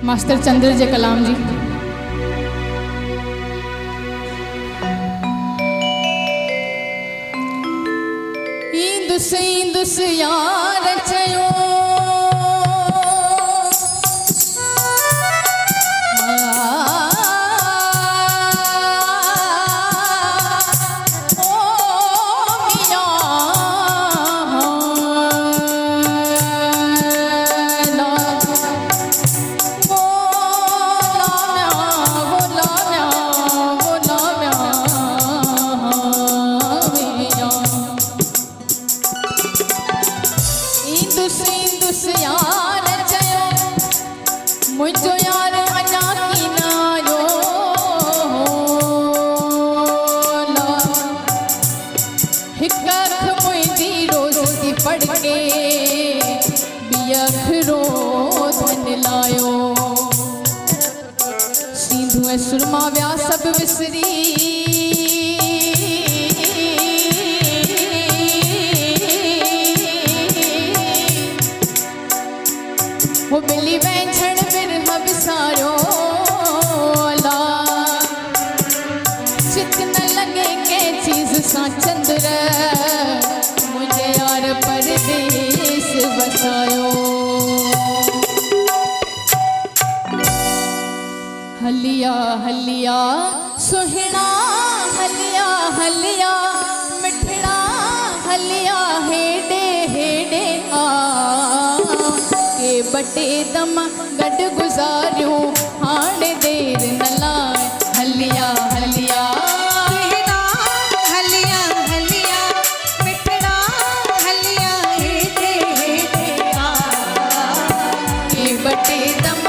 Master चंद्र जे कलाम जी। ईंदुस यार चयो मुझो यार अञा की नायो हिक अख मुंहिंजी रोज़ थी पढ़ के ॿी अख रोज़ लायो सींधू ऐं सुरमा विया सभु विसरी वो मिली वैछण बिरह विसारियो अला चित न लगे कंहिं चीज़ सां चंद्र मुझे यार परदेस वसायो हलिया हलिया सुहिणा हलिया हलिया मिठड़ा हलिया हेॾे हेॾे आ बटे दम गॾु गुज़ारियूं हाणे देर न लाइ हलिया हलिया हलिया हलिया मिठड़ा हलिया हेॾे हेॾे आ के बटे दम